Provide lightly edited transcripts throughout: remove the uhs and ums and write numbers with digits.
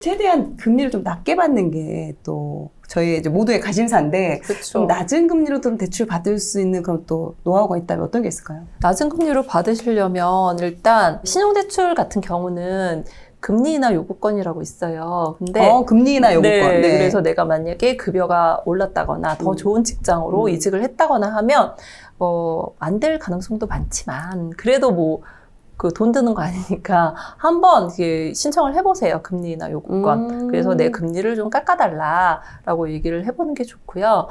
최대한 금리를 좀 낮게 받는 게 또 저희 이제 모두의 관심사인데 그쵸. 좀 낮은 금리로 좀 대출 받을 수 있는 그런 또 노하우가 있다면 어떤 게 있을까요? 낮은 금리로 받으시려면 일단 신용대출 같은 경우는 금리인하 요구권이라고 있어요. 근데 금리나 요구권. 네, 네. 그래서 내가 만약에 급여가 올랐다거나 더 좋은 직장으로 이직을 했다거나 하면 안 될 가능성도 많지만 그래도 뭐 그 돈 드는 거 아니니까 한번 이게 신청을 해보세요. 금리나 요구권. 그래서 내 금리를 좀 깎아달라라고 얘기를 해보는 게 좋고요.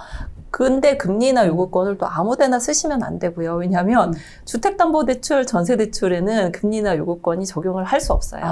근데 금리나 요구권을 또 아무데나 쓰시면 안 되고요. 왜냐하면 주택담보대출, 전세대출에는 금리나 요구권이 적용을 할 수 없어요.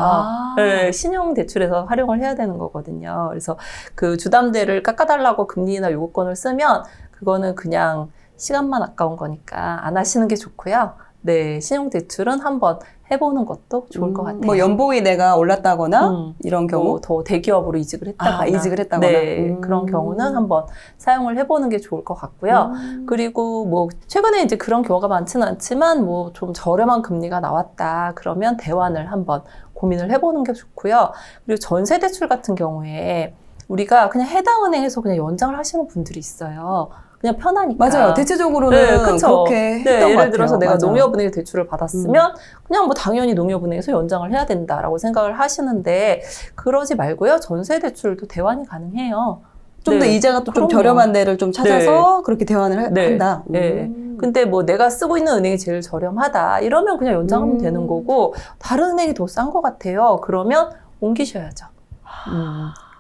네, 신용대출에서 활용을 해야 되는 거거든요. 그래서 그 주담대를 깎아달라고 금리나 요구권을 쓰면 그거는 그냥 시간만 아까운 거니까 안 하시는 게 좋고요. 네, 신용대출은 한번 해보는 것도 좋을 것 같아요. 뭐 연봉이 내가 올랐다거나 이런 경우? 더 대기업으로 이직을 했다거나. 이직을 했다거나. 네, 그런 경우는 한번 사용을 해보는 게 좋을 것 같고요. 그리고 뭐 최근에 이제 그런 경우가 많지는 않지만 뭐 좀 저렴한 금리가 나왔다. 그러면 대환을 한번 고민을 해보는 게 좋고요. 그리고 전세대출 같은 경우에 우리가 그냥 해당 은행에서 그냥 연장을 하시는 분들이 있어요. 그냥 편하니까. 맞아요. 대체적으로는 네, 그렇게 했던 것 같아요. 예를 들어서 내가 맞아. 농협은행에 대출을 받았으면 그냥 뭐 당연히 농협은행에서 연장을 해야 된다라고 생각을 하시는데 그러지 말고요. 전세 대출도 대환이 가능해요. 좀 더 이자가 또 좀 저렴한 데를 좀 찾아서 그렇게 대환을 한다. 네. 근데 뭐 내가 쓰고 있는 은행이 제일 저렴하다 이러면 그냥 연장하면 되는 거고 다른 은행이 더 싼 것 같아요. 그러면 옮기셔야죠.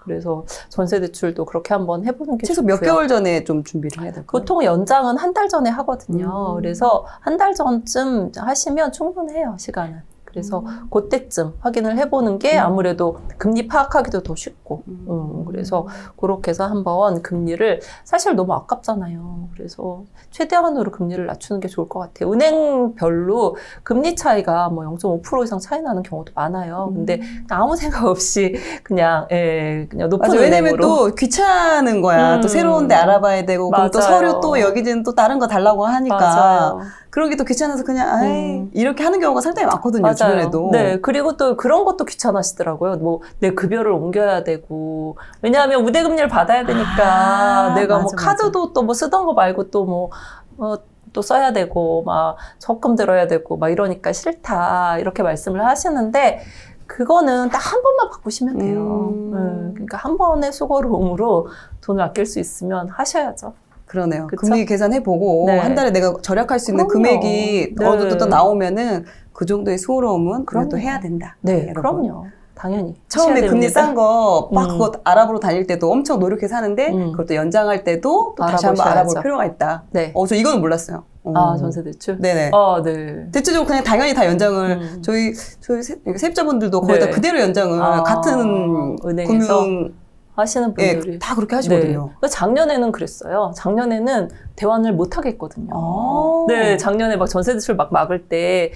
그래서 전세대출도 그렇게 한번 해보는 게 최소 좋고요. 몇 개월 전에 좀 준비를 해야 될까요? 보통 연장은 한 달 전에 하거든요. 그래서 한 달 전쯤 하시면 충분해요, 시간은. 그래서 그때쯤 확인을 해보는 게 아무래도 금리 파악하기도 더 쉽고 그래서 그렇게 해서 한번 금리를 사실 너무 아깝잖아요. 그래서 최대한으로 금리를 낮추는 게 좋을 것 같아요. 은행별로 금리 차이가 뭐 0.5% 이상 차이 나는 경우도 많아요. 근데 아무 생각 없이 그냥 높은 은행으로. 왜냐면 또 귀찮은 거야. 또 새로운 데 알아봐야 되고 그럼 또 서류 또 여기는 또 다른 거 달라고 하니까 맞아요. 그런 게 또 귀찮아서 그냥 이렇게 하는 경우가 상당히 많거든요. 주변에도. 네, 그리고 또 그런 것도 귀찮아하시더라고요. 뭐 내 급여를 옮겨야 되고 왜냐하면 우대금리를 받아야 되니까 내가 뭐 카드도 또 뭐 쓰던 거 말고 또 뭐 또 써야 되고 막 적금 들어야 되고 막 이러니까 싫다 이렇게 말씀을 하시는데 그거는 딱 한 번만 바꾸시면 돼요. 그러니까 한 번의 수고로움으로 돈을 아낄 수 있으면 하셔야죠. 그러네요. 그쵸? 금리 계산해보고 한 달에 내가 절약할 수 있는 금액이 어느 정도 나오면은 그 정도의 수고로움은 그래도 해야 된다. 네, 여러분. 그럼요. 당연히. 처음에 금리 싼 거 막 그거 알아보러 다닐 때도 엄청 노력해서 하는데 그것도 연장할 때도 또 다시 한번 알아볼 필요가 있다. 네. 저 이거는 몰랐어요. 전세대출? 네네. 네. 대체적으로 그냥 당연히 다 연장을 저희 세입자분들도 거의 다 그대로 연장을 같은 은행에서 금융 하시는 분들이 다 그렇게 하시거든요. 네. 작년에는 그랬어요. 작년에는 대환을 못 하겠거든요. 네, 작년에 막 전세대출 막 막을 때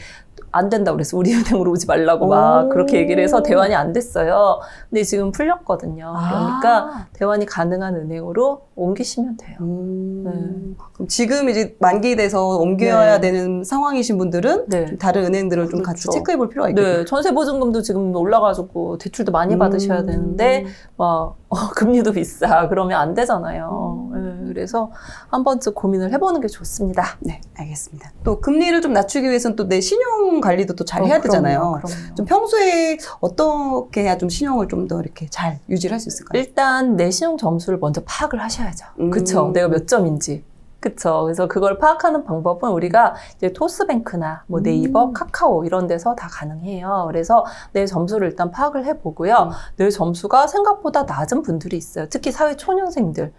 안 된다고 그랬어. 우리 은행으로 오지 말라고 막 그렇게 얘기를 해서 대환이 안 됐어요. 근데 지금 풀렸거든요. 그러니까 대환이 가능한 은행으로 옮기시면 돼요. 그럼 지금 이제 만기 돼서 옮겨야 되는 상황이신 분들은 좀 다른 은행들을 좀 같이 체크해 볼 필요가 있겠네요. 네, 전세보증금도 지금 올라가지고 대출도 많이 받으셔야 되는데 막 금리도 비싸. 그러면 안 되잖아요. 그래서 한 번쯤 고민을 해보는 게 좋습니다. 네, 알겠습니다. 또 금리를 좀 낮추기 위해서는 또 내 신용 관리도 또 잘 해야 되잖아요. 그럼요. 좀 평소에 어떻게 해야 좀 신용을 좀 더 이렇게 잘 유지를 할 수 있을까요? 일단 내 신용 점수를 먼저 파악을 하셔야죠. 그쵸? 내가 몇 점인지. 그쵸. 그래서 그걸 파악하는 방법은 우리가 이제 토스뱅크나 뭐 네이버, 카카오 이런 데서 다 가능해요. 그래서 내 점수를 일단 파악을 해보고요. 내 점수가 생각보다 낮은 분들이 있어요. 특히 사회 초년생들.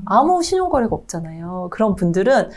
아무 신용거래가 없잖아요. 그런 분들은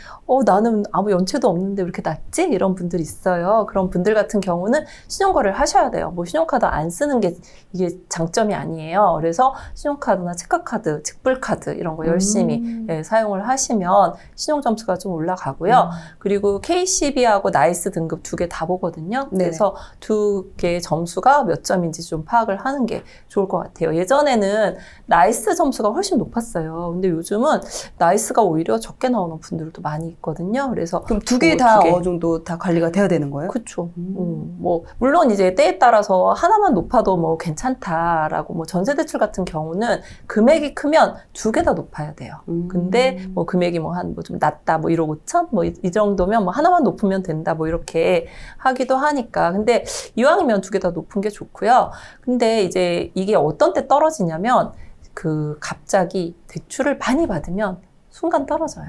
나는 아무 연체도 없는데 왜 이렇게 낮지? 이런 분들이 있어요. 그런 분들 같은 경우는 신용거래를 하셔야 돼요. 뭐 신용카드 안 쓰는 게 이게 장점이 아니에요. 그래서 신용카드나 체크카드, 직불카드 이런 거 열심히 사용을 하시면 신용점수가 좀 올라가고요. 그리고 KCB하고 나이스 등급 2개 다 보거든요. 그래서 2개의 점수가 몇 점인지 좀 파악을 하는 게 좋을 것 같아요. 예전에는 나이스 점수가 훨씬 높았어요. 근데 요즘은 나이스가 오히려 적게 나오는 분들도 많이 있거든요. 그래서 그럼 두 개 다 어느 정도 다 관리가 돼야 되는 거예요? 그렇죠. 뭐 물론 이제 때에 따라서 하나만 높아도 뭐 괜찮다라고 뭐 전세대출 같은 경우는 금액이 크면 두 개 다 높아야 돼요. 근데 뭐 금액이 뭐 한 뭐 좀 낮다 뭐 1억 5천 뭐 이 정도면 뭐 하나만 높으면 된다 뭐 이렇게 하기도 하니까. 근데 이왕이면 두 개 다 높은 게 좋고요. 근데 이제 이게 어떤 때 떨어지냐면 그 갑자기 대출을 많이 받으면 순간 떨어져요.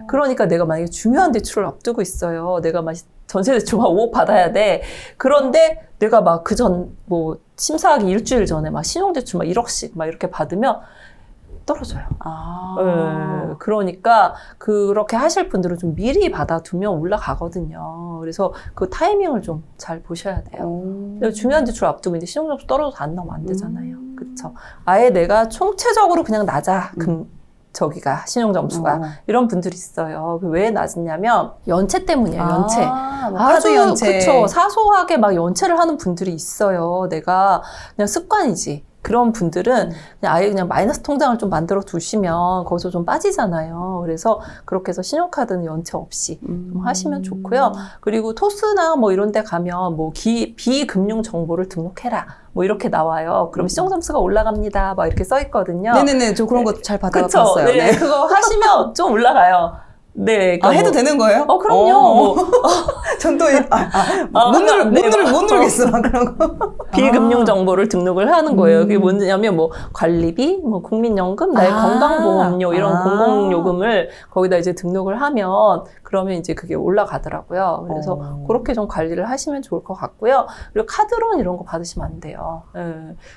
그러니까 내가 만약에 중요한 대출을 앞두고 있어요. 내가 막 전세 대출 막 5억 받아야 돼. 그런데 내가 막 그 전 뭐 심사하기 일주일 전에 막 신용대출 막 1억씩 막 이렇게 받으면 떨어져요. 그러니까 그렇게 하실 분들은 좀 미리 받아두면 올라가거든요. 그래서 그 타이밍을 좀 잘 보셔야 돼요. 중요한 대출 앞두고 이제 신용점수 떨어져서 안 나오면 안 되잖아요. 그쵸? 아예 내가 총체적으로 그냥 낮아. 저기가 신용점수가 이런 분들이 있어요. 왜 낮으냐면 연체 때문이에요. 연체. 뭐 카드 연체. 그쵸. 사소하게 막 연체를 하는 분들이 있어요. 내가 그냥 습관이지. 그런 분들은 그냥 아예 그냥 마이너스 통장을 좀 만들어 두시면 거기서 좀 빠지잖아요. 그래서 그렇게 해서 신용카드는 연체 없이 좀 하시면 좋고요. 그리고 토스나 뭐 이런 데 가면 뭐 비금융 정보를 등록해라. 뭐 이렇게 나와요. 그럼 신용점수가 올라갑니다. 막 이렇게 써 있거든요. 네네네. 저 그런 거 잘 받아봤어요. 네. 그거 하시면 좀 올라가요. 네. 그러니까 뭐, 해도 되는 거예요? 그럼요. 전 또, 못 누르겠어. 그런 거. 비금융 정보를 등록을 하는 거예요. 그게 뭐냐면 뭐 관리비, 뭐 국민연금, 나의 건강보험료 이런 공공요금을 거기다 이제 등록을 하면 그러면 이제 그게 올라가더라고요. 그래서 그렇게 좀 관리를 하시면 좋을 것 같고요. 그리고 카드론 이런 거 받으시면 안 돼요.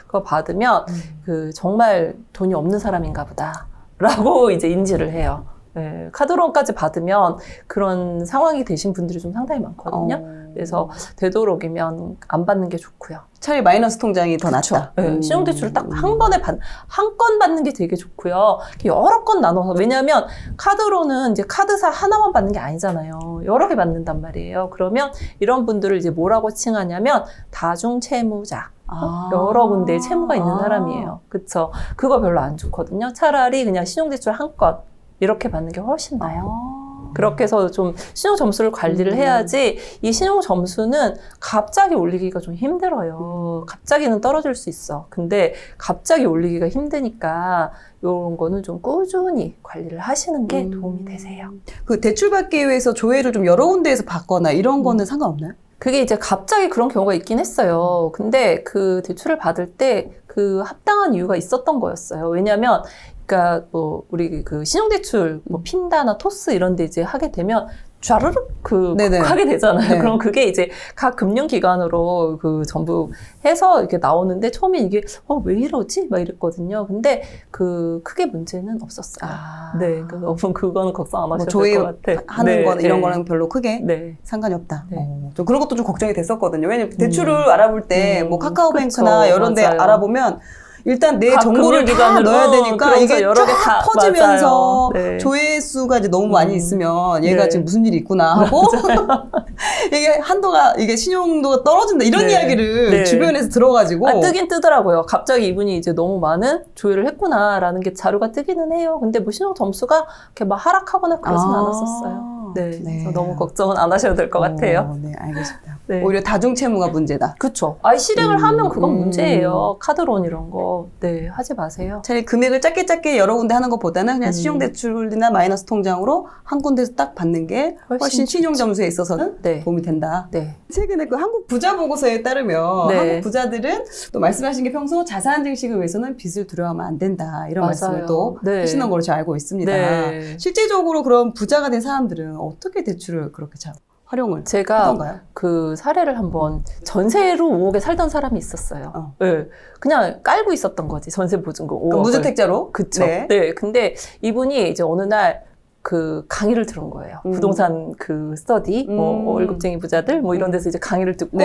그거 받으면 그 정말 돈이 없는 사람인가 보다라고 이제 인지를 해요. 네, 카드론까지 받으면 그런 상황이 되신 분들이 좀 상당히 많거든요. 그래서 되도록이면 안 받는 게 좋고요. 차라리 마이너스 통장이 더 낫다. 네, 신용대출을 딱 한 번에 한 건 받는 게 되게 좋고요. 여러 건 나눠서. 왜냐하면 카드로는 이제 카드사 하나만 받는 게 아니잖아요. 여러 개 받는단 말이에요. 그러면 이런 분들을 이제 뭐라고 칭하냐면 다중채무자. 여러 군데에 채무가 있는 사람이에요. 그쵸? 그거 별로 안 좋거든요. 차라리 그냥 신용대출 한 건 이렇게 받는 게 훨씬 나아요. 그렇게 해서 좀 신용 점수를 관리를 해야지 이 신용 점수는 갑자기 올리기가 좀 힘들어요. 갑자기는 떨어질 수 있어. 근데 갑자기 올리기가 힘드니까 이런 거는 좀 꾸준히 관리를 하시는 게 도움이 되세요. 그 대출 받기 위해서 조회를 좀 여러 군데에서 받거나 이런 거는 상관없나요? 그게 이제 갑자기 그런 경우가 있긴 했어요. 근데 그 대출을 받을 때 그 합당한 이유가 있었던 거였어요. 왜냐면 그러니까 뭐 우리 그 신용대출 뭐 핀다나 토스 이런 데 이제 하게 되면 쫘르륵 하게 되잖아요. 네. 그럼 그게 이제 각 금융기관으로 그 전부 해서 이렇게 나오는데 처음에 이게 왜 이러지? 막 이랬거든요. 근데 그 크게 문제는 없었어요. 네, 그거는 걱정 안 하셔도 될 것 같아요. 하는 건 이런 거랑 별로 크게 상관이 없다. 좀 그런 것도 좀 걱정이 됐었거든요. 왜냐면 대출을 알아볼 때 뭐 카카오뱅크나 이런 데 알아보면 일단 내 정보를 다 넣어야 되니까 이게 여러 개 다 퍼지면서 조회수가 이제 너무 많이 있으면 얘가 지금 무슨 일이 있구나 하고 이게 한도가 이게 신용도가 떨어진다 이런 이야기를 주변에서 들어가지고 뜨긴 뜨더라고요. 갑자기 이분이 이제 너무 많은 조회를 했구나라는 게 자료가 뜨기는 해요. 근데 뭐 신용 점수가 이렇게 막 하락하거나 그러진 않았었어요. 그래서 너무 걱정은 안 하셔도 될 것 같아요. 네, 알겠습니다. 오히려 다중채무가 문제다. 그렇죠. 실행을 하면 그건 문제예요. 카드론 이런 거. 네, 하지 마세요. 차라리 금액을 작게 여러 군데 하는 것보다는 그냥 신용대출이나 마이너스 통장으로 한 군데서 딱 받는 게 훨씬 신용 점수에 있어서는 도움이 된다. 최근에 그 한국 부자 보고서에 따르면 한국 부자들은 또 말씀하신 게 평소 자산 증식을 위해서는 빚을 두려워하면 안 된다. 이런 말씀을 또 하시는 걸로 제가 알고 있습니다. 실제적으로 그런 부자가 된 사람들은 어떻게 대출을 그렇게 잘 활용을 제가 하던가요? 그 사례를 한번 전세로 5억에 살던 사람이 있었어요. 네. 그냥 깔고 있었던 거지. 전세 보증금 5억. 무주택자로? 그쵸. 네. 근데 이분이 이제 어느 날 그 강의를 들은 거예요. 부동산 그 스터디, 뭐 월급쟁이 부자들 뭐 이런 데서 이제 강의를 듣고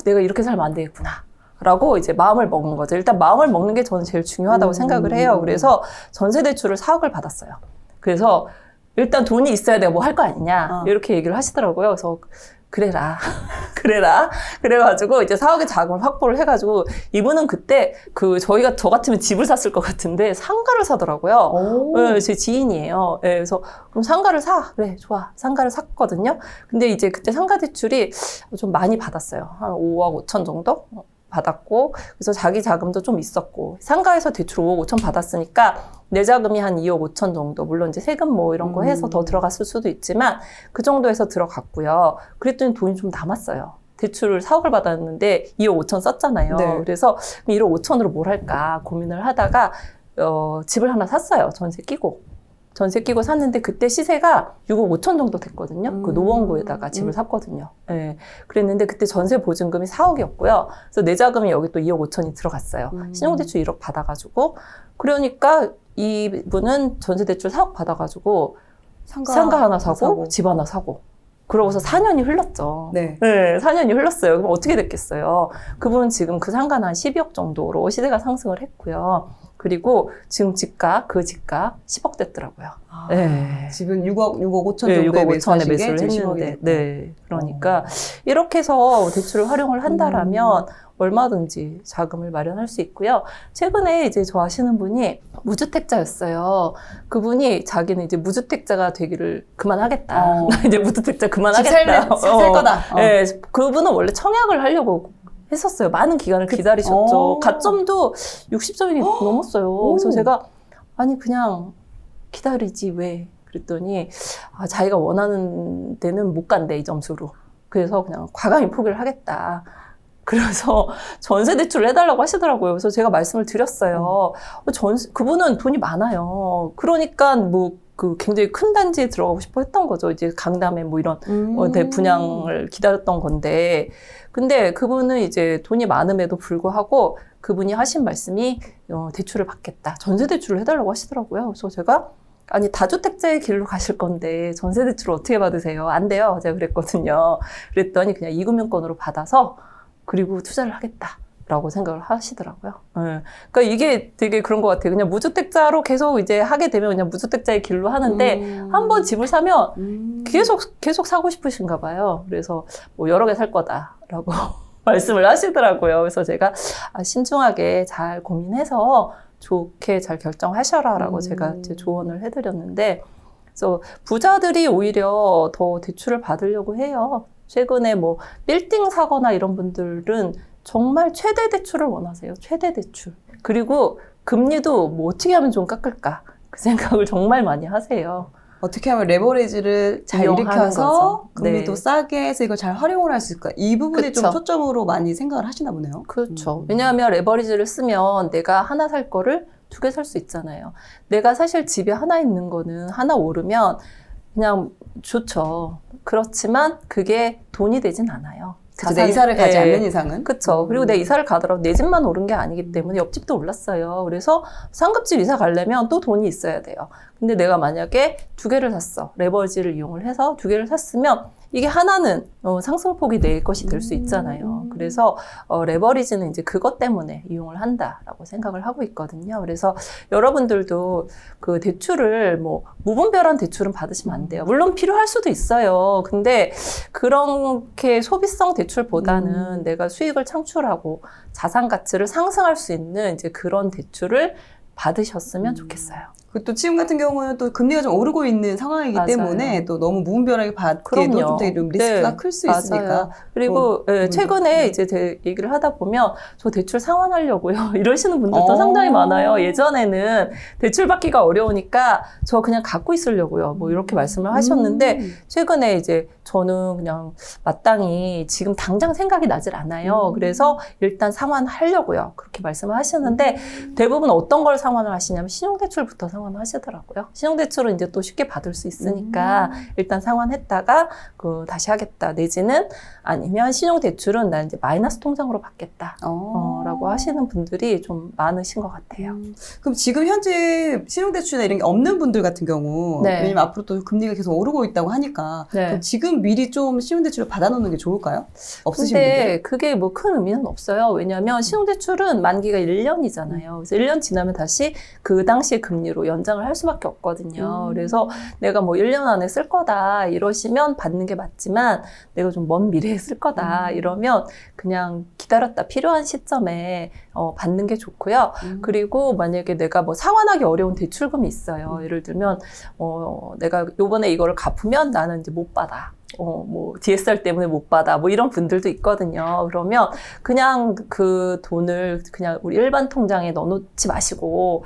내가 이렇게 살면 안 되겠구나. 라고 이제 마음을 먹은 거죠. 일단 마음을 먹는 게 저는 제일 중요하다고 생각을 해요. 그래서 전세 대출을 4억을 받았어요. 그래서 일단 돈이 있어야 내가 뭐 할 거 아니냐 이렇게 얘기를 하시더라고요. 그래서 그래라. 그래가지고 이제 4억의 자금을 확보를 해가지고 이분은 그때 저 같으면 집을 샀을 것 같은데 상가를 사더라고요. 네, 제 지인이에요. 네, 그래서 그럼 상가를 사. 그래, 좋아. 상가를 샀거든요. 근데 이제 그때 상가 대출이 좀 많이 받았어요. 한 5억 5천 정도? 받았고, 그래서 자기 자금도 좀 있었고, 상가에서 대출 5억 5천 받았으니까 내 자금이 한 2억 5천 정도, 물론 이제 세금 뭐 이런 거 해서 더 들어갔을 수도 있지만 그 정도에서 들어갔고요. 그랬더니 돈이 좀 남았어요. 대출을 4억을 받았는데 2억 5천 썼잖아요. 네. 그래서 1억 5천으로 뭘 할까 고민을 하다가 집을 하나 샀어요. 전세 끼고 샀는데 그때 시세가 6억 5천 정도 됐거든요. 그 노원구에다가 집을 샀거든요. 네. 그랬는데 그때 전세 보증금이 4억이었고요. 그래서 내 자금이 여기 또 2억 5천이 들어갔어요. 신용대출 1억 받아가지고. 그러니까 이분은 전세대출 4억 받아가지고 상가 하나 사고 집 하나 사고. 그러고서 4년이 흘렀죠. 네. 4년이 흘렀어요. 그럼 어떻게 됐겠어요? 그분은 지금 그 상가는 한 12억 정도로 시세가 상승을 했고요. 그리고 지금 그 집가 10억 됐더라고요. 네. 지금 6억 5천 정도에 6억 5천에 매수를 했는데. 네. 그러니까 이렇게 해서 대출을 활용을 한다라면 얼마든지 자금을 마련할 수 있고요. 최근에 이제 저 아시는 분이 무주택자였어요. 그분이 자기는 이제 무주택자가 되기를 그만하겠다. 나 이제 무주택자 그만하겠다. 살 거다. 네. 그분은 원래 청약을 하려고 했었어요. 많은 기간을 기다리셨죠. 가점도 60점이 넘었어요. 그래서 제가 아니 그냥 기다리지 왜? 그랬더니 자기가 원하는 데는 못 간대 이 점수로. 그래서 그냥 과감히 포기를 하겠다. 그래서 전세 대출을 해달라고 하시더라고요. 그래서 제가 말씀을 드렸어요. 그분은 돈이 많아요. 그러니까 굉장히 큰 단지에 들어가고 싶어 했던 거죠. 이제 강남에 이런 대분양을 기다렸던 건데. 근데 그분은 이제 돈이 많음에도 불구하고 그분이 하신 말씀이 대출을 받겠다. 전세 대출을 해달라고 하시더라고요. 그래서 제가 아니 다주택자의 길로 가실 건데 전세 대출을 어떻게 받으세요? 안 돼요. 제가 그랬거든요. 그랬더니 그냥 이금융권으로 받아서 그리고 투자를 하겠다라고 생각을 하시더라고요. 네. 그러니까 이게 되게 그런 것 같아요. 그냥 무주택자로 계속 이제 하게 되면 그냥 무주택자의 길로 하는데 한번 집을 사면 계속 사고 싶으신가 봐요. 그래서 여러 개 살 거다라고 말씀을 하시더라고요. 그래서 제가 신중하게 잘 고민해서 좋게 잘 결정하셔라라고 제가 이제 조언을 해드렸는데, 그래서 부자들이 오히려 더 대출을 받으려고 해요. 최근에 빌딩 사거나 이런 분들은 정말 최대 대출을 원하세요. 최대 대출. 그리고 금리도 어떻게 하면 좀 깎을까? 그 생각을 정말 많이 하세요. 어떻게 하면 레버리지를 잘 일으켜서 금리도 싸게 해서 이걸 잘 활용을 할 수 있을까? 이 부분에 좀 초점으로 많이 생각을 하시나 보네요. 그렇죠. 왜냐하면 레버리지를 쓰면 내가 하나 살 거를 2개 살 수 있잖아요. 내가 사실 집에 하나 있는 거는 하나 오르면 그냥 좋죠. 그렇지만 그게 돈이 되진 않아요. 내 이사를 가지 않는 이상은. 그렇죠. 그리고 내 이사를 가더라도 내 집만 오른 게 아니기 때문에 옆집도 올랐어요. 그래서 상급집 이사 가려면 또 돈이 있어야 돼요. 근데 내가 만약에 2개를 샀어. 레버리지를 이용을 해서 2개를 샀으면 이게 하나는 상승폭이 내 것이 될 수 있잖아요. 그래서 레버리지는 이제 그것 때문에 이용을 한다라고 생각을 하고 있거든요. 그래서 여러분들도 그 대출을 무분별한 대출은 받으시면 안 돼요. 물론 필요할 수도 있어요. 근데 그렇게 소비성 대출보다는 내가 수익을 창출하고 자산 가치를 상승할 수 있는 이제 그런 대출을 받으셨으면 좋겠어요. 또 지금 같은 경우는 또 금리가 좀 오르고 있는 상황이기 맞아요. 때문에 또 너무 무분별하게 받기에도 좀 되게 리스크가 클 수 있으니까. 그리고 최근에 이제 얘기를 하다 보면 저 대출 상환하려고요. 이러시는 분들도 상당히 많아요. 예전에는 대출 받기가 어려우니까 저 그냥 갖고 있으려고요. 이렇게 말씀을 하셨는데 최근에 이제 저는 그냥 마땅히 지금 당장 생각이 나질 않아요. 그래서 일단 상환하려고요. 그렇게 말씀을 하시는데 대부분 어떤 걸 상환을 하시냐면 신용대출부터 상환하시더라고요. 신용대출은 이제 또 쉽게 받을 수 있으니까 일단 상환했다가 다시 하겠다. 내지는 아니면 신용대출은 나 이제 마이너스 통장으로 받겠다. 라고 하시는 분들이 좀 많으신 것 같아요. 그럼 지금 현재 신용대출이나 이런 게 없는 분들 같은 경우 왜냐면 앞으로 또 금리가 계속 오르고 있다고 하니까 그럼 지금 미리 좀 신용대출을 받아놓는 게 좋을까요? 없으신 분들? 근데 그게 큰 의미는 없어요. 왜냐하면 신용대출은 만기가 1년이잖아요. 그래서 1년 지나면 다시 그 당시의 금리로 연장을 할 수밖에 없거든요. 그래서 내가 뭐 1년 안에 쓸 거다 이러시면 받는 게 맞지만 내가 좀 먼 미래에 쓸 거다 이러면 그냥 기다렸다 필요한 시점에 받는 게 좋고요. 그리고 만약에 내가 뭐 상환하기 어려운 대출금이 있어요. 예를 들면 내가 요번에 이거를 갚으면 나는 이제 못 받아. 뭐 DSR 때문에 못 받아. 뭐 이런 분들도 있거든요. 그러면 그냥 그 돈을 그냥 우리 일반 통장에 넣어놓지 마시고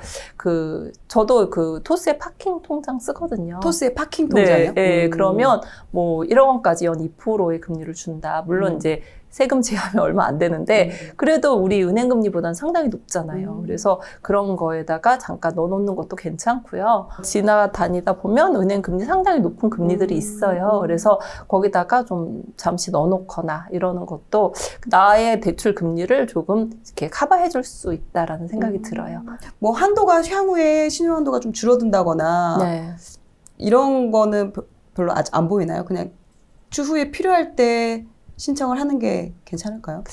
저도 그 토스의 파킹 통장 쓰거든요. 토스의 파킹 통장이요? 네, 그러면 뭐 1억 원까지 연 2%의 금리를 준다. 물론 이제 세금 제하면 얼마 안 되는데 그래도 우리 은행 금리보다는 상당히 높잖아요. 그래서 그런 거에다가 잠깐 넣어놓는 것도 괜찮고요. 지나다니다 보면 은행 금리 상당히 높은 금리들이 있어요. 그래서 거기다가 좀 잠시 넣어놓거나 이러는 것도 나의 대출 금리를 조금 이렇게 커버해 줄 수 있다라는 생각이 들어요. 뭐 한도가 향후에 신용 한도가 좀 줄어든다거나 네. 이런 거는 별로 아직 안 보이나요? 그냥 추후에 필요할 때 신청을 하는 게 괜찮을까요?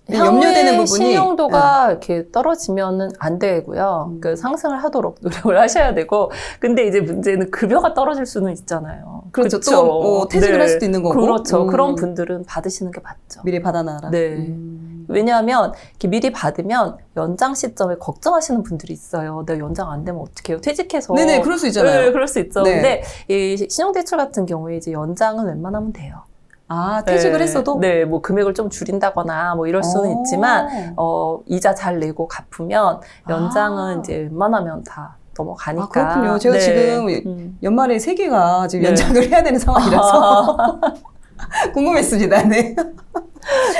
염려되는 부분이 신용도가 이렇게 떨어지면은 안 되고요. 그 상승을 하도록 노력을 하셔야 되고, 근데 이제 문제는 급여가 떨어질 수는 있잖아요. 그렇죠. 또 퇴직을 할 수도 있는 거고. 그렇죠. 그런 분들은 받으시는 게 맞죠. 미리 받아놔라. 네. 왜냐하면 이렇게 미리 받으면 연장 시점에 걱정하시는 분들이 있어요. 내가 연장 안 되면 어떡해요? 퇴직해서. 네네, 그럴 수 있잖아요. 네, 그럴 수 있죠. 네. 근데 이 신용대출 같은 경우에 이제 연장은 웬만하면 돼요. 아, 퇴직을 네, 했어도? 네, 뭐 금액을 좀 줄인다거나 뭐 이럴 수는 있지만, 이자 잘 내고 갚으면 연장은 이제 웬만하면 다 넘어가니까. 아, 그렇군요. 제가 네. 지금 연말에 3개가 지금 네. 연장을 해야 되는 상황이라서 궁금했습니다. 네.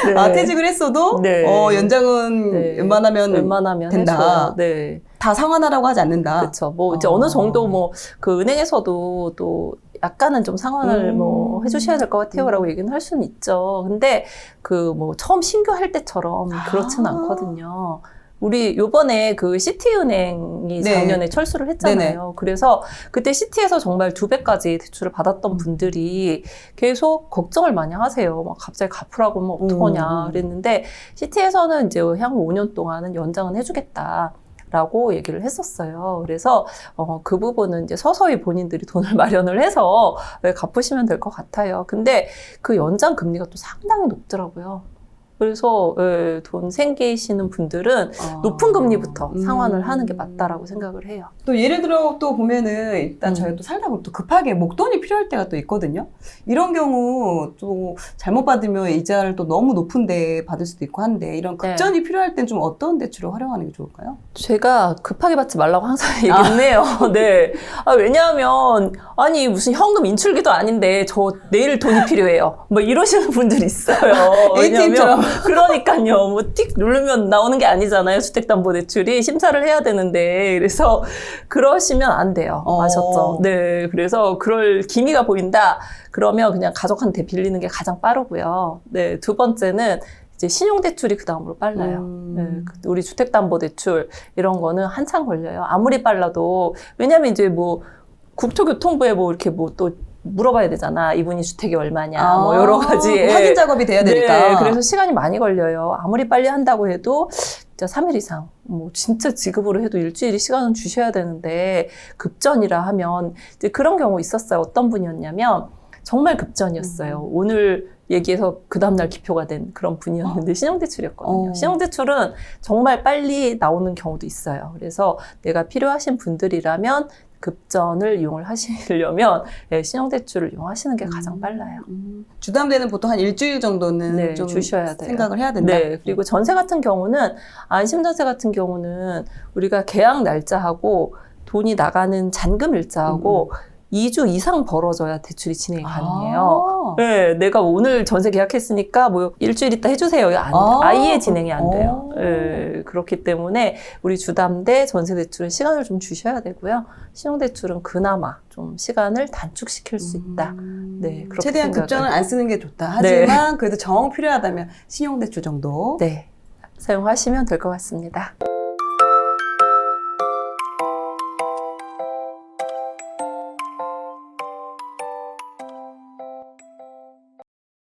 네. 아, 퇴직을 했어도 네. 연장은 네. 웬만하면 된다. 해줘요. 네. 다 상환하라고 하지 않는다. 그렇죠. 뭐 이제 어느 정도 뭐 그 은행에서도 또 약간은 좀 상환을 뭐 해주셔야 될 것 같아요라고 얘기는 할 수는 있죠. 근데 그 뭐 처음 신규 할 때처럼 그렇지는 않거든요. 우리 요번에 그 시티은행이 네. 작년에 철수를 했잖아요. 네네. 그래서 그때 시티에서 정말 2배까지 대출을 받았던 분들이 계속 걱정을 많이 하세요. 막 갑자기 갚으라고 하면 어떡하냐 그랬는데 시티에서는 이제 향후 5년 동안은 연장은 해주겠다. 라고 얘기를 했었어요. 그래서 그 부분은 이제 서서히 본인들이 돈을 마련을 해서 갚으시면 될 것 같아요. 근데 그 연장 금리가 또 상당히 높더라고요. 그래서 돈 생기시는 분들은 높은 금리부터 상환을 하는 게 맞다라고 생각을 해요. 또 예를 들어 또 보면은 일단 저희가 또 살다 보면 또 급하게 목돈이 필요할 때가 또 있거든요. 이런 경우 또 잘못 받으면 이자를 또 너무 높은데 받을 수도 있고 한데 이런 급전이 필요할 땐 좀 어떤 대출을 활용하는 게 좋을까요? 제가 급하게 받지 말라고 항상 얘기는 해요. 네. 왜냐하면 아니 무슨 현금 인출기도 아닌데 저 내일 돈이 필요해요. 뭐 이러시는 분들이 있어요. ATM처럼. 그러니까요. 뭐 틱 누르면 나오는 게 아니잖아요. 주택담보대출이 심사를 해야 되는데 그래서 그러시면 안 돼요. 아셨죠? 네. 그래서 그럴 기미가 보인다. 그러면 그냥 가족한테 빌리는 게 가장 빠르고요. 네. 두 번째는 이제 신용대출이 그 다음으로 빨라요. 네, 우리 주택담보대출 이런 거는 한참 걸려요. 아무리 빨라도 왜냐면 이제 뭐 국토교통부에 뭐 이렇게 뭐 또 물어봐야 되잖아. 이분이 주택이 얼마냐, 뭐 여러 가지 확인 작업이 돼야 되니까. 네, 그래서 시간이 많이 걸려요. 아무리 빨리 한다고 해도 진짜 3일 이상, 뭐 진짜 지급으로 해도 일주일이 시간은 주셔야 되는데 급전이라 하면 이제 그런 경우 있었어요. 어떤 분이었냐면 정말 급전이었어요. 오늘 얘기해서 그 다음날 기표가 된 그런 분이었는데 신용대출이었거든요. 신용대출은 정말 빨리 나오는 경우도 있어요. 그래서 내가 필요하신 분들이라면 급전을 이용을 하시려면 신용대출을 이용하시는 게 가장 빨라요. 주담대는 보통 한 일주일 정도는 좀 주셔야 돼요. 생각을 해야 된다. 네. 그리고 전세 같은 경우는 안심전세 같은 경우는 우리가 계약 날짜하고 돈이 나가는 잔금 일자하고 2주 이상 벌어져야 대출이 진행이 가능해요. 네, 내가 오늘 전세 계약했으니까 뭐 일주일 있다 해주세요. 아예 진행이 안 돼요. 네, 그렇기 때문에 우리 주담대 전세 대출은 시간을 좀 주셔야 되고요. 신용대출은 그나마 좀 시간을 단축시킬 수 있다. 네, 그렇게 최대한 급전을 안 쓰는 게 좋다. 하지만 그래도 정 필요하다면 신용대출 정도. 네, 사용하시면 될 것 같습니다.